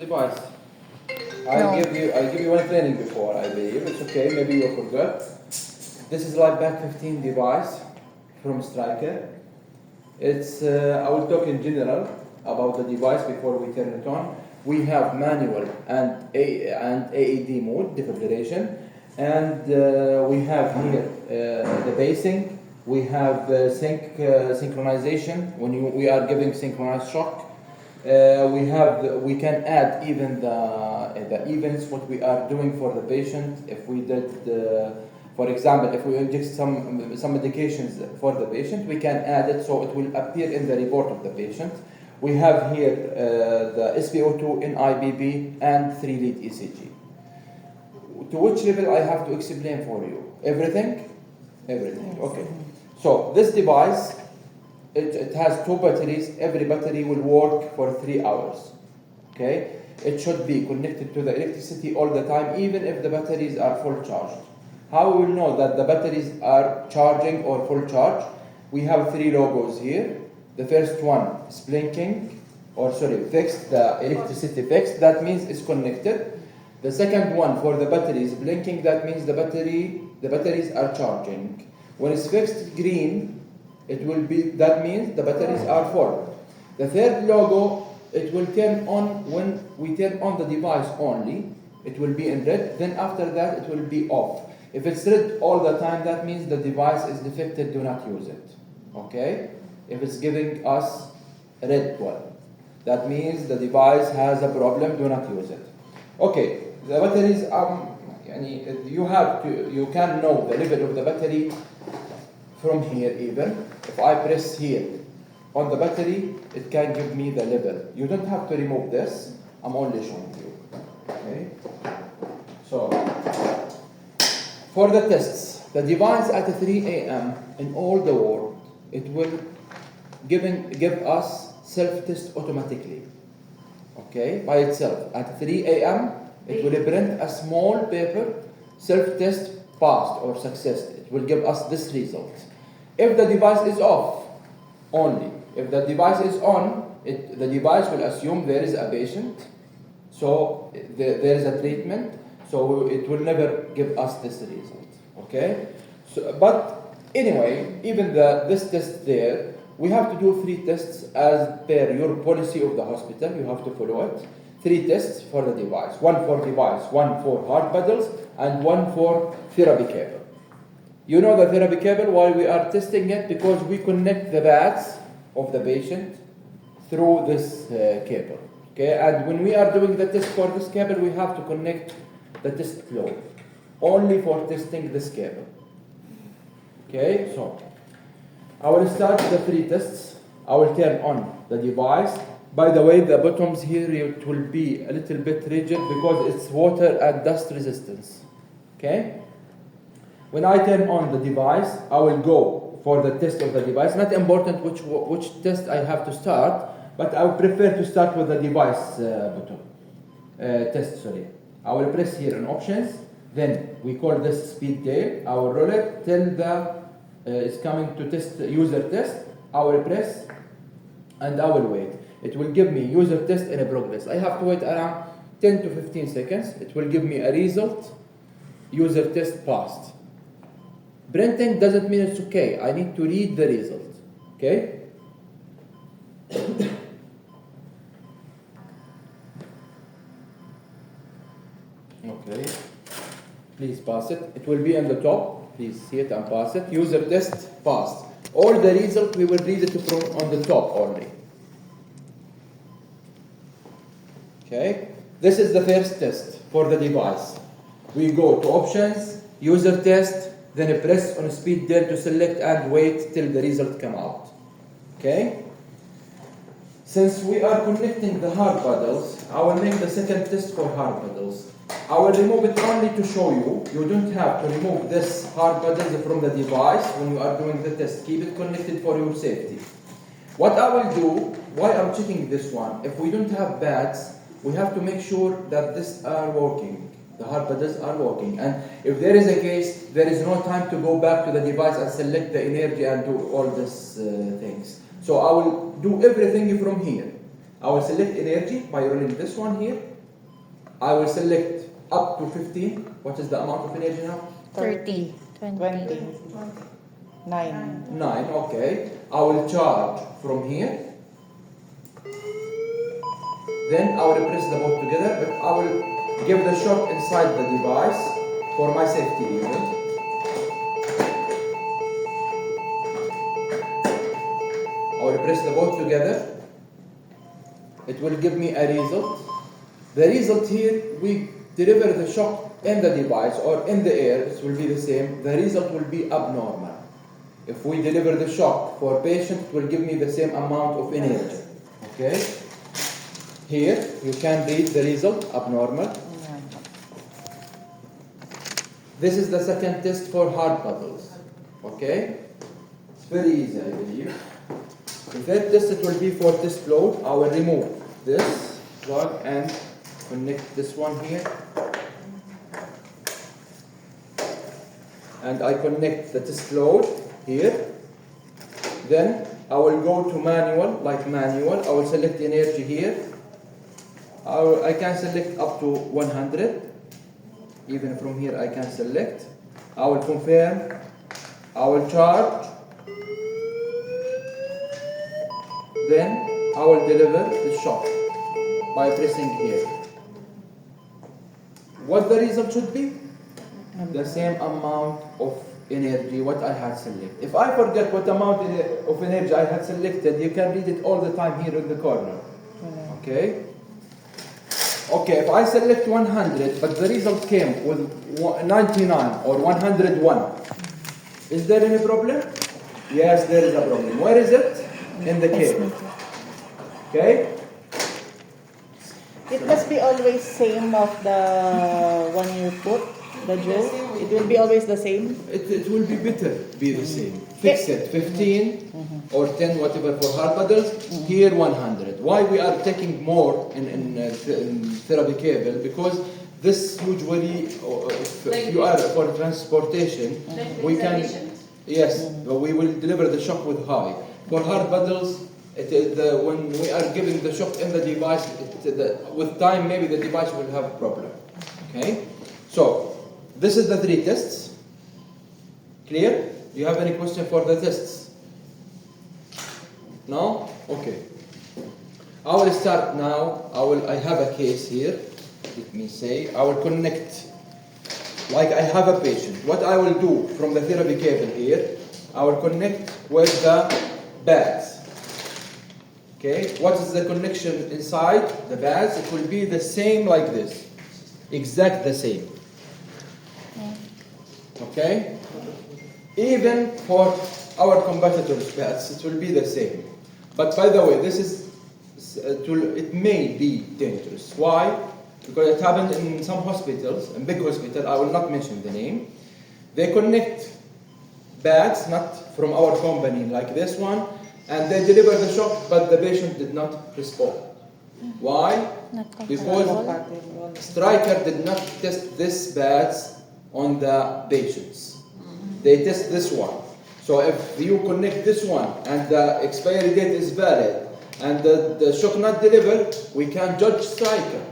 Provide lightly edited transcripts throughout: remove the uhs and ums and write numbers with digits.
Device. No. I give you one training before, I believe. It's okay, maybe you forgot. This is like back 15 device from Striker. It's I will talk in general about the device before we turn it on. We have manual and AED mode defibrillation, and we have here the basing. We have synchronization when we are giving synchronized shock. We can add even the events what we are doing for the patient. If we did, for example, if we inject some medications for the patient, we can add it so it will appear in the report of the patient. We have here the SpO2 in IBB and 3-lead ECG. To which level I have to explain for you? Everything? Everything. Okay. So this device, it has two batteries. Every battery will work for 3 hours. Okay? It should be connected to the electricity all the time, even if the batteries are full charged. How we will know that the batteries are charging or full charge? We have 3 logos here. The first one is blinking, fixed, the electricity fixed. That means it's connected. The second one for the battery is blinking. That means the batteries are charging. When it's fixed green, that means the batteries are full. The third logo, it will turn on when we turn on the device only. It will be in red. Then after that, it will be off. If it's red all the time, that means the device is defective. Do not use it. Okay? If it's giving us red one, that means the device has a problem. Do not use it. Okay. The batteries you can know the level of the battery from here even. If I press here on the battery, it can give me the level. You don't have to remove this. I'm only showing you. Okay. So for the tests, the device at 3 a.m. in all the world, it will give us self-test automatically. Okay, by itself. At 3 a.m., it will print a small paper, self-test passed or successed. It will give us this result. If the device is off, only. If the device is on, the device will assume there is a patient, so there is a treatment, so it will never give us this result. Okay? So, but anyway, even this test there, we have to do 3 tests as per your policy of the hospital. You have to follow it. 3 tests for the device. 1 for device, 1 for heart bundles, and 1 for therapy cable. You know the therapy cable, why we are testing it? Because we connect the pads of the patient through this cable. Okay, and when we are doing the test for this cable, we have to connect the test flow only for testing this cable. Okay, so I will start the 3 tests. I will turn on the device. By the way, the bottoms here, it will be a little bit rigid because it's water and dust resistance. Okay? When I turn on the device, I will go for the test of the device. Not important which test I have to start, but I would prefer to start with the device button. Test. I will press here on options. Then we call this speed tail. I will roll it till it's coming to test user test. I will press and I will wait. It will give me user test in a progress. I have to wait around 10 to 15 seconds. It will give me a result. User test passed. Printing doesn't mean it's okay. I need to read the result. Okay? Okay. Please pass it. It will be on the top. Please see it and pass it. User test passed. All the result we will read it from on the top only. Okay, this is the first test for the device. We go to options, user test, then press on speed dial to select and wait till the result come out. Okay? Since we are connecting the heart bundles, I will make the second test for heart bundles. I will remove it only to show you. You don't have to remove this heart bundles from the device when you are doing the test. Keep it connected for your safety. What I will do, why I'm checking this one, if we don't have bags, we have to make sure that these are working. The heart bundles are working. And if there is a case, there is no time to go back to the device and select the energy and do all these things. So I will do everything from here. I will select energy by rolling this one here. I will select up to 15. What is the amount of energy now? 30. 20. 9. 9, okay. I will charge from here. Then I will press the both together, but I will give the shock inside the device for my safety reason. I will press the both together. It will give me a result. The result here, we deliver the shock in the device or in the air, it will be the same. The result will be abnormal. If we deliver the shock for patient, it will give me the same amount of energy. Okay? Here, you can read the result, abnormal. This is the second test for hard bubbles. Okay? It's very easy, I believe. The third test, it will be for test load. I will remove this plug and connect this one here. And I connect the test load here. Then I will go to manual, like manual. I will select energy here. I can select up to 100. Even from here I can select. I will confirm. I will charge. Then I will deliver the shock by pressing here. What the result should be? The same amount of energy what I had selected. If I forget what amount of energy I had selected, you can read it all the time here in the corner. Okay? Okay, if I select 100, but the result came with 99 or 101, is there any problem? Yes, there is a problem. Where is it? In the cable. Okay? It must be always same of the one you put, the joule. It will be always the same. It will be better, be the same. Fix it, 15 or 10, whatever for hard bundles. Here 100. Why we are taking more in therapy cable? Because this usually, if you are for transportation, we can, yes, we will deliver the shock with high. For hard bundles, when we are giving the shock in the device, with time maybe the device will have a problem. Okay, so this is the 3 tests. Clear? Do you have any question for the tests? No? Okay. I will start now. I have a case here. Let me say, I will connect, like I have a patient. What I will do from the therapy cable here, I will connect with the bags. Okay, what is the connection inside the bags? It will be the same like this. Exact the same. Okay? Even for our competitors' bags, it will be the same. But by the way, this is, it may be dangerous. Why? Because it happened in some hospitals, in big hospitals, I will not mention the name. They connect bags, not from our company, like this one, and they deliver the shock, but the patient did not respond. Why? Because Stryker did not test this bags on the patients. They test this one. So if you connect this one and the expiry date is valid and the shock not delivered, we can judge Stryker.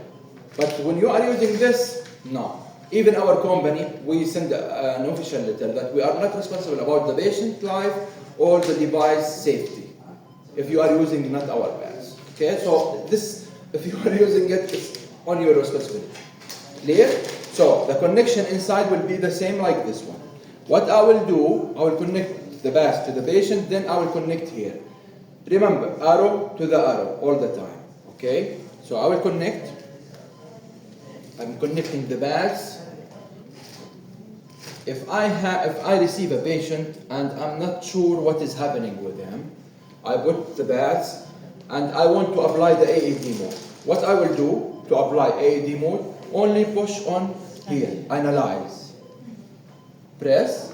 But when you are using this, no. Even our company, we send an official letter that we are not responsible about the patient life or the device safety if you are using not our bags. Okay, so this, if you are using it, it's on your responsibility. Clear? So the connection inside will be the same like this one. What I will do, I will connect the bags to the patient, then I will connect here. Remember, arrow to the arrow all the time. Okay? So I will connect. I'm connecting the bags. If I receive a patient and I'm not sure what is happening with him, I put the bags and I want to apply the AED mode. What I will do to apply AED mode, only push on here, analyze. Press.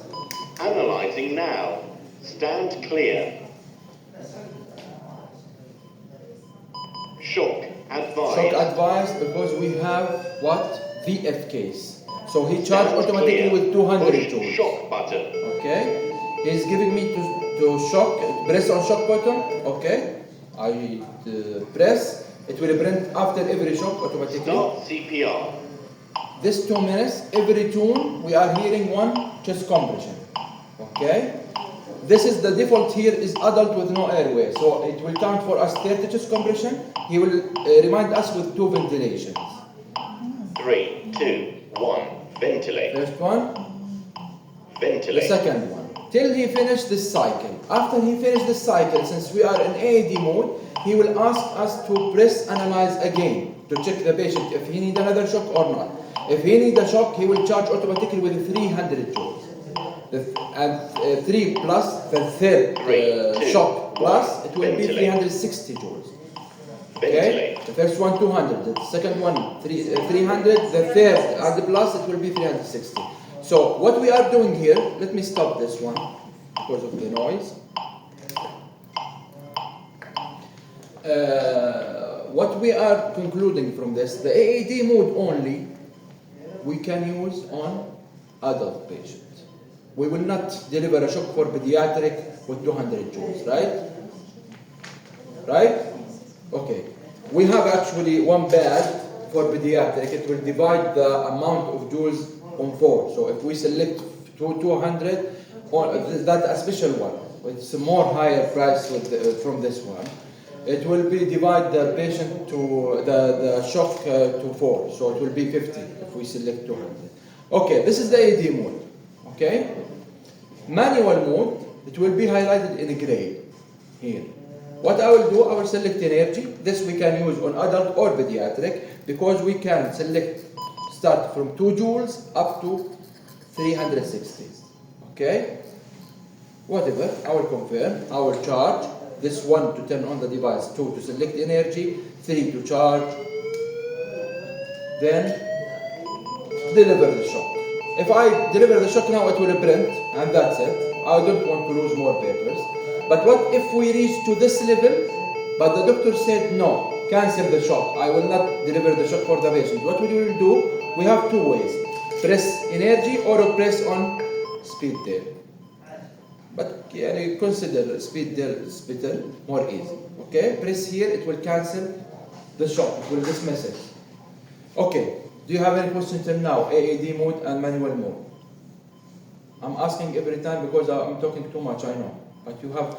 Analyzing now. Stand clear. Shock advised. Shock advised because we have what? VF case. So he charged automatically with 200 Push joules. shock button. Okay. He's giving me to shock, press on shock button. Okay. I press. It will print after every shock automatically. Start CPR. This 2 minutes, every tune, we are hearing one chest compression. Okay? This is the default here is adult with no airway. So it will count for us 30 chest compression. He will remind us with 2 ventilations. 3, 2, 1. Ventilate. First one, the Ventilate. second one. Till he finished this cycle. After he finished this cycle, since we are in AED mode, he will ask us to press analyze again to check the patient if he need another shock or not. If he need a shock, he will charge automatically with 300 joules. And 3 plus the third shock plus, it will be 360 joules. Okay? The first one 200, the second one 300, the third and the plus it will be 360. So what we are doing here, let me stop this one because of the noise. What we are concluding from this, the AED mode only we can use on adult patients. We will not deliver a shock for pediatric with 200 joules, right? Right? Okay. We have actually one bag for pediatric. It will divide the amount of joules on 4. So if we select 200, or that's a special one. It's a more higher price with from this one. It will be divide the patient to the shock to 4. So it will be 50 if we select 200. Okay, this is the AED mode. Okay? Manual mode, it will be highlighted in gray here. What I will do, I will select energy. This we can use on adult or pediatric because we can select start from 2 joules up to 360. Okay? Whatever, I will confirm. I will charge. This 1 to turn on the device, 2 to select energy, 3 to charge. Then deliver the shock. If I deliver the shock now, it will print, and that's it. I don't want to lose more papers. But what if we reach to this level, but the doctor said no, cancel the shock. I will not deliver the shock for the patient. What we will do, we have 2 ways. Press energy or press on speed dial. But consider speed dial is better, more easy. Okay, press here, it will cancel the shock, it will dismiss it. Okay. Do you have any questions till now? AED mode and manual mode. I'm asking every time because I'm talking too much, I know. But you have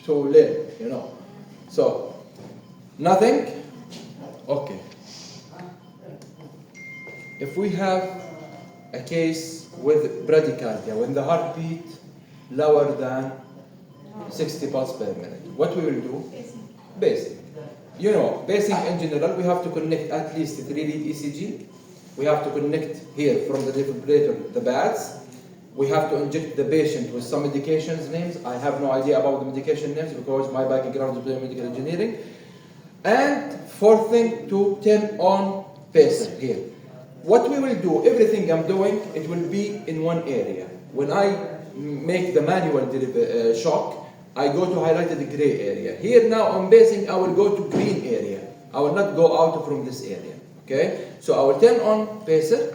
to learn, you know. So, nothing? Okay. If we have a case with bradycardia, when the heartbeat lower than 60 pulses per minute, what we will do? Basic. You know, basic in general, we have to connect at least 3-lead ECG. We have to connect here from the defibrillator the pads. We have to inject the patient with some medications names. I have no idea about the medication names because my background is biomedical engineering. And fourth thing, to turn on pacer here. What we will do, everything I'm doing, it will be in one area. When I make the manual shock, I go to highlighted gray area. Here now on basing, I will go to green area. I will not go out from this area. Okay, so I will turn on pacer.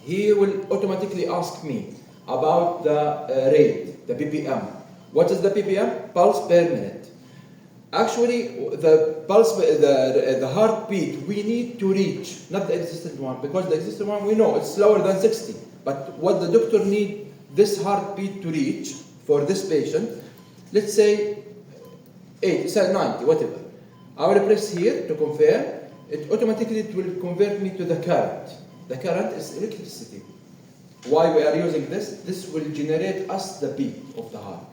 He will automatically ask me about the rate, the BPM. What is the BPM? Pulse per minute. Actually, the pulse, the heartbeat, we need to reach, not the existing one, because the existing one we know it's lower than 60. But what the doctor need this heartbeat to reach for this patient, let's say 80, 90, whatever. I will press here to confirm. It automatically will convert me to the current. The current is electricity. Why we are using this? This will generate us the beat of the heart.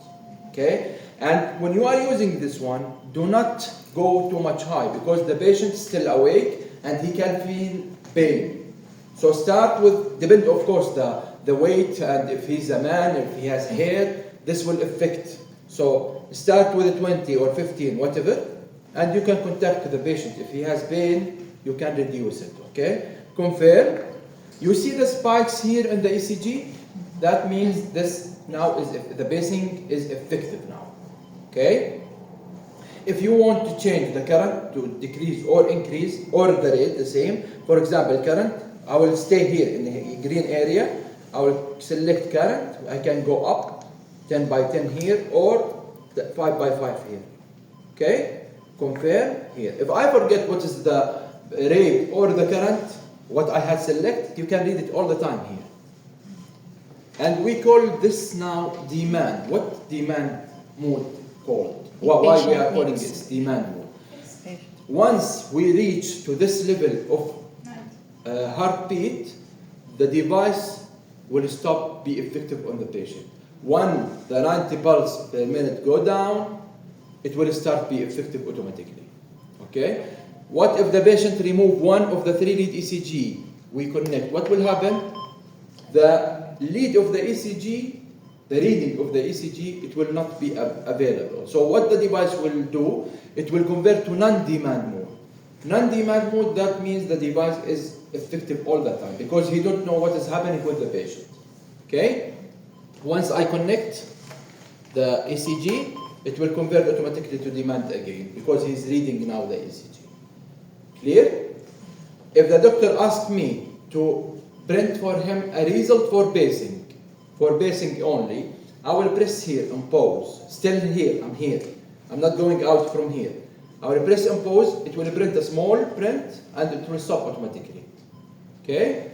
Okay? And when you are using this one, do not go too much high because the patient is still awake and he can feel pain. So start with, depend of course the weight and if he's a man, if he has hair, this will affect. So start with 20 or 15, whatever. And you can contact the patient. If he has pain, you can reduce it, okay? Confirm. You see the spikes here in the ECG? That means this now is, the pacing is effective now, okay? If you want to change the current to decrease or increase, or the rate the same, for example, current, I will stay here in the green area. I will select current. I can go up 10 by 10 here or 5 by 5 here, okay? confirm here. If I forget what is the rate or the current, what I had select, you can read it all the time here. And we call this now demand. What demand mode called? Why we are calling it demand mode? Once we reach to this level of heartbeat, the device will stop be effective on the patient. When the 90 pulse per minute go down, it will start be effective automatically. Okay? What if the patient remove one of the 3 lead ECG? We connect. What will happen? The lead of the ECG, the reading of the ECG, it will not be available. So what the device will do, it will convert to non-demand mode. Non-demand mode, that means the device is effective all the time because he don't know what is happening with the patient. Okay? Once I connect the ECG, it will convert automatically to demand again because he's reading now the ECG. Clear? If the doctor asks me to print for him a result for basing only, I will press here and pause. Still here, I'm here. I'm not going out from here. I will press and pause, it will print a small print and it will stop automatically. Okay?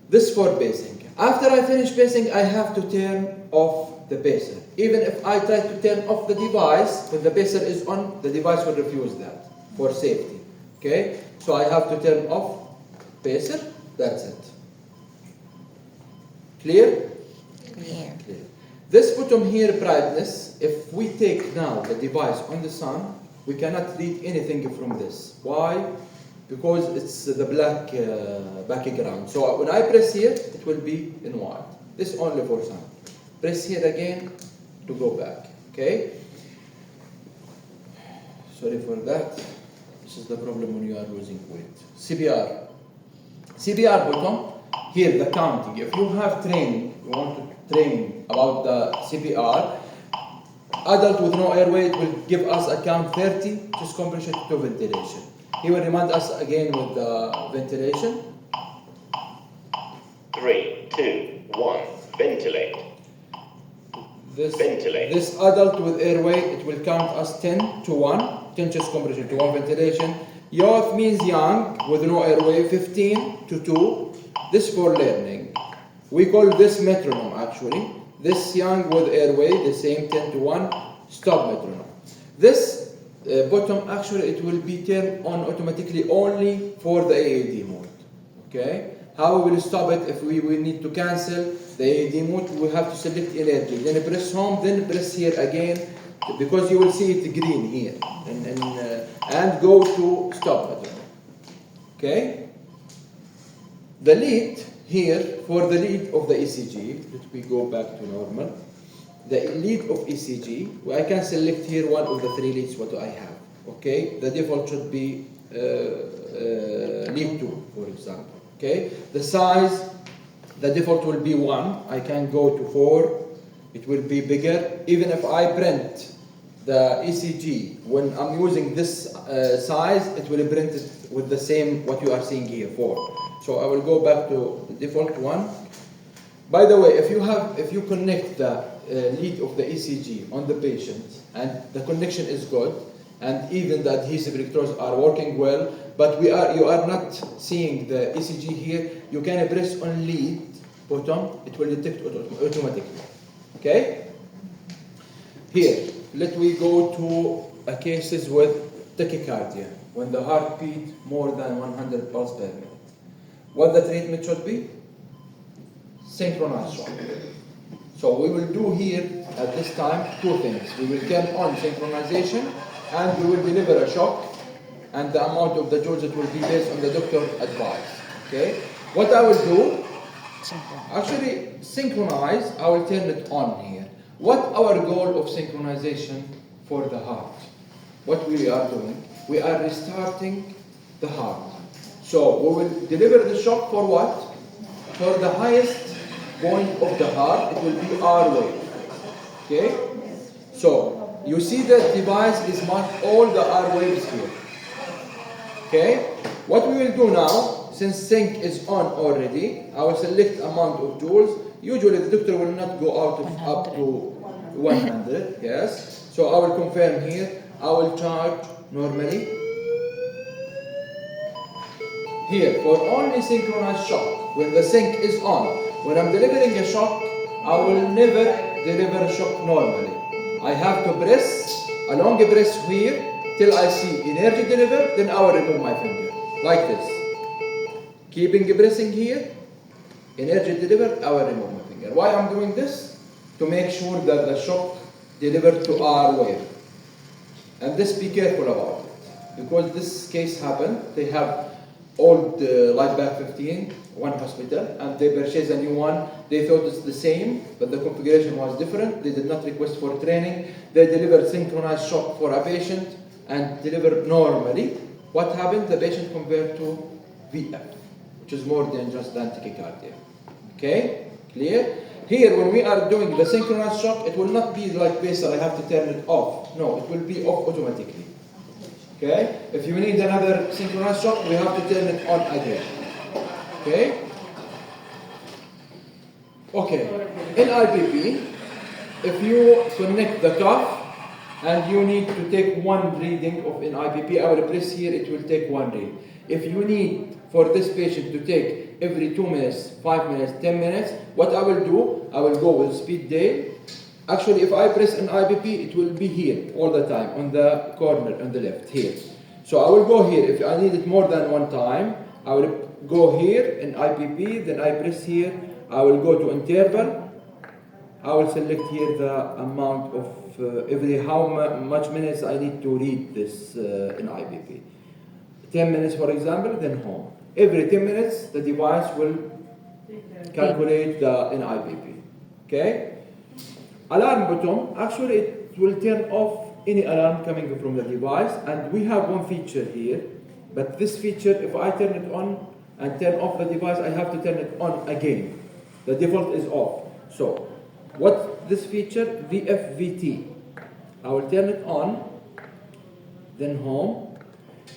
This for basing. After I finish basing, I have to turn off the pacer. Even if I try to turn off the device, when the pacer is on, the device will refuse that for safety. Okay? So I have to turn off pacer, that's it. Clear? Clear. Clear. This bottom here brightness, if we take now the device on the sun, we cannot read anything from this. Why? Because it's the black background. So when I press here, it will be in white. This only for sun. Press here again to go back. Okay? Sorry for that. This is the problem when you are losing weight. CPR. CPR bottom, here the counting. If you have training, you want to train about the CPR, adult with no airway, it will give us a count 30, just compression to ventilation. He will remind us again with the ventilation. 3, 2, 1. Ventilate. Ventilate. This adult with airway, it will count us 10 to 1, 10 chest compression to 1 ventilation. Youth means young with no airway, 15 to 2. This for learning. We call this metronome actually. This young with airway, the same 10 to 1, stop metronome. This bottom actually it will be turned on automatically only for the AAD mode. Okay? How we will stop it if we need to cancel the AAD mode, we have to select energy. Then press home, then press here again because you will see it green here. And go to stop button. Okay? The lead here, for the lead of the ECG, let me go back to normal. The lead of ECG, I can select here one of the 3 leads what I have. Okay? The default should be lead 2, for example. Okay? The size, the default will be 1. I can go to 4. It will be bigger. Even if I print the ECG, when I'm using this size, it will print it with the same what you are seeing here, 4. So I will go back to the default 1. By the way, if you connect the lead of the ECG on the patient and the connection is good and even the adhesive electrodes are working well, but you are not seeing the ECG here, you can press on lead bottom, it will detect automatically. Okay? Here, let we go to cases with tachycardia, when the heartbeat more than 100 pulse per minute. What the treatment should be? Synchronized shock. So we will do here at this time 2 things. We will turn on synchronization and we will deliver a shock, and the amount of the dose it will be based on the doctor's advice. Okay? What I will do, actually synchronize, I will turn it on here. What our goal of synchronization for the heart? What we are doing? We are restarting the heart. So we will deliver the shock for what? For the highest point of the heart, it will be R wave. Okay? So you see the device is marked all the R waves here. Okay? What we will do now, since sync is on already, I will select amount of joules. Usually the doctor will not go out of up to 100, yes. So I will confirm here, I will charge normally. Here, for only synchronous shock, when the sync is on, when I'm delivering a shock, I will never deliver a shock normally. I have to press, a long press here, till I see energy delivered, then I will remove my finger, like this. Keeping pressing here, energy delivered, I will remove my finger. Why I'm doing this? To make sure that the shock delivered to our wave. And this, be careful about it. Because this case happened, they have old Lightback 15, one hospital, and they purchased a new one. They thought it's the same, but the configuration was different. They did not request for training. They delivered synchronized shock for a patient and delivered normally. What happened? The patient converted to VF, which is more dangerous than tachycardia. Okay? Clear? Here, when we are doing the synchronous shock, it will not be like this, I have to turn it off. No, it will be off automatically. Okay? If you need another synchronous shock, we have to turn it on again. Okay? Okay. In IPP, if you connect the cuff and you need to take one reading of in IPP, I will press here, it will take one read. If you need for this patient to take every 2 minutes, 5 minutes, 10 minutes, what I will do, I will go with speed dial. Actually, if I press an IPP, it will be here all the time, on the corner, on the left, here. So I will go here. If I need it more than one time, I will go here in IPP, then I press here. I will go to interval. I will select here the amount of every how much minutes I need to read this in IPP. 10 minutes, for example, then home. Every 10 minutes, the device will calculate the in IPP. Okay? Alarm button, actually it will turn off any alarm coming from the device, and we have one feature here, but this feature, if I turn it on and turn off the device, I have to turn it on again. The default is off. So, what this feature? VFVT. I will turn it on, then home.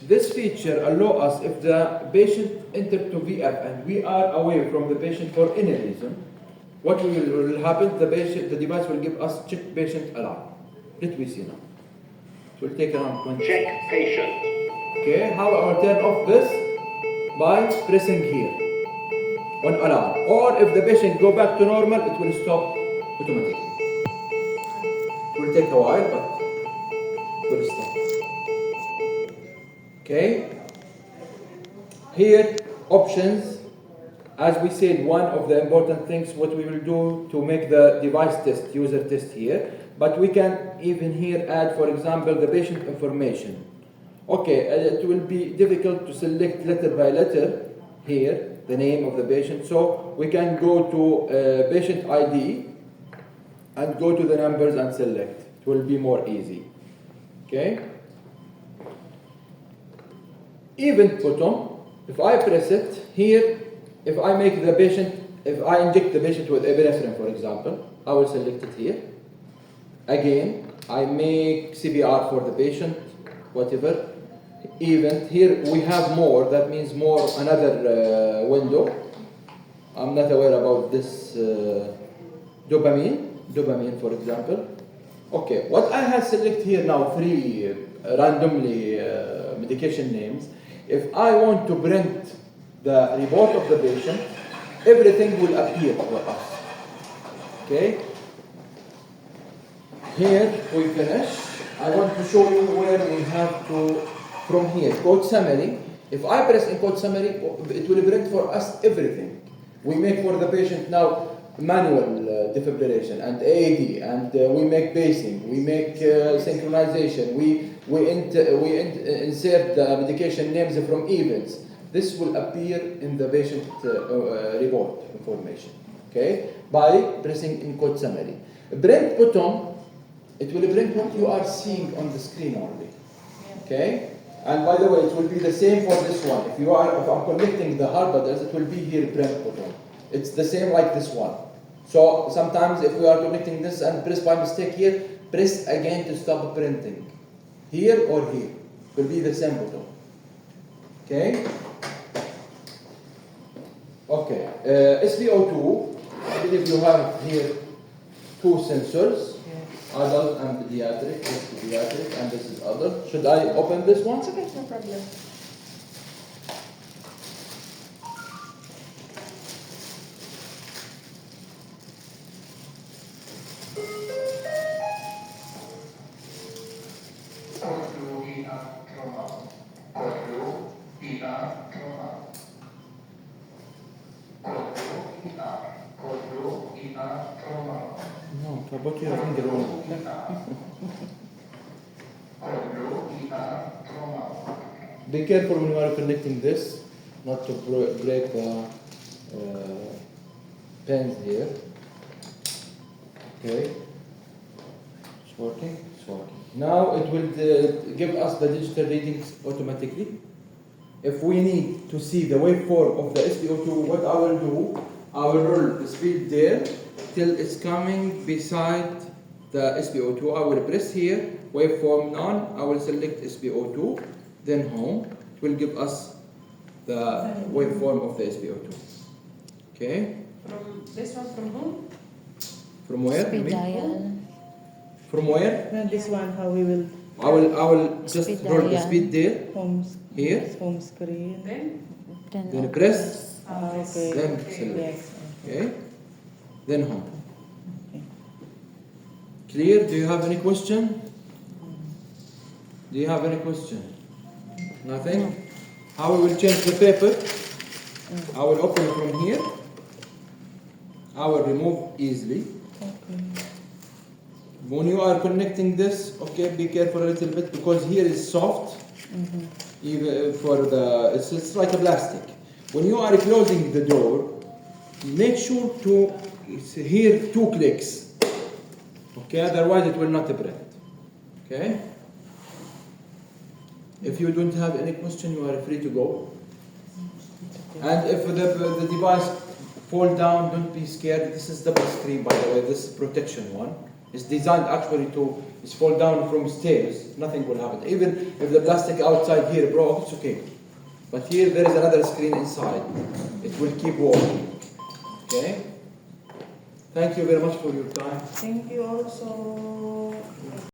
This feature allows us, if the patient entered to VF and we are away from the patient for any reason, what will happen? The device will give us check patient alarm. Let me see now. It will take around 20 Check seconds. patient. Okay, how I will turn off this? By pressing here on alarm. Or if the patient go back to normal, it will stop automatically. It will take a while, but it will stop. Okay? Here, options. As we said, one of the important things what we will do to make the device test, user test here, but we can even here add, for example, the patient information. Okay, it will be difficult to select letter by letter here, the name of the patient, so we can go to patient ID and go to the numbers and select. It will be more easy. Okay? Event button, if I press it here, if I make the patient, if I inject the patient with epinephrine, for example, I will select it here. Again, I make CPR for the patient, whatever. Event, here we have more, that means more, another window. I'm not aware about this dopamine, for example. Okay, what I have selected here now, 3 randomly medication names. If I want to print the report of the patient, everything will appear for us. Okay? Here we finish. I want to show you where we have to, from here, code summary. If I press in code summary, it will print for us everything. We make for the patient now manual defibrillation and AED, and we make pacing, we make synchronization, we insert the medication names from events. This will appear in the patient report information, okay, by pressing in code summary. Print button, it will print what you are seeing on the screen only, okay? And by the way, it will be the same for this one. If I'm connecting the hard buttons, it will be here print button. It's the same like this one. So sometimes if we are connecting this and press by mistake here, press again to stop printing. Here or here. It will be the same button. Okay? Okay. SpO2, I believe you have here 2 sensors. adult and pediatric, this is pediatric, and this is adult. Should I open this one? It's okay, no problem. No, put your finger on it. Be careful when you are connecting this, not to break the pins here. Okay. It's working? It's working. Now it will give us the digital readings automatically. If we need to see the waveform of the SpO2, what I will do, I will roll the speed there till it's coming beside the SpO2. I will press here, waveform none, I will select SpO2, then home. It will give us the waveform of the SpO2. Okay? From this one from whom? From where? Speed you mean? dial. From where? And this one, how we will I will just Speed roll the dial. speed there, home here, home screen. then press, Okay. then select. Yes. Okay? Then home. Okay. Clear? Do you have any question? Do you have any question? Nothing? How we will change the paper? I will open from here. I will remove easily. Okay. When you are connecting this, okay, be careful a little bit because here is soft. Even for the, it's like a plastic. When you are closing the door, make sure to hear 2 clicks. Okay, otherwise it will not print. Okay? If you don't have any question, you are free to go. And if the device fall down, don't be scared. This is double screen, by the way. This is protection one. It's designed actually to fall down from stairs. Nothing will happen. Even if the plastic outside here broke, it's okay. But here there is another screen inside. It will keep working. Okay? Thank you very much for your time. Thank you also.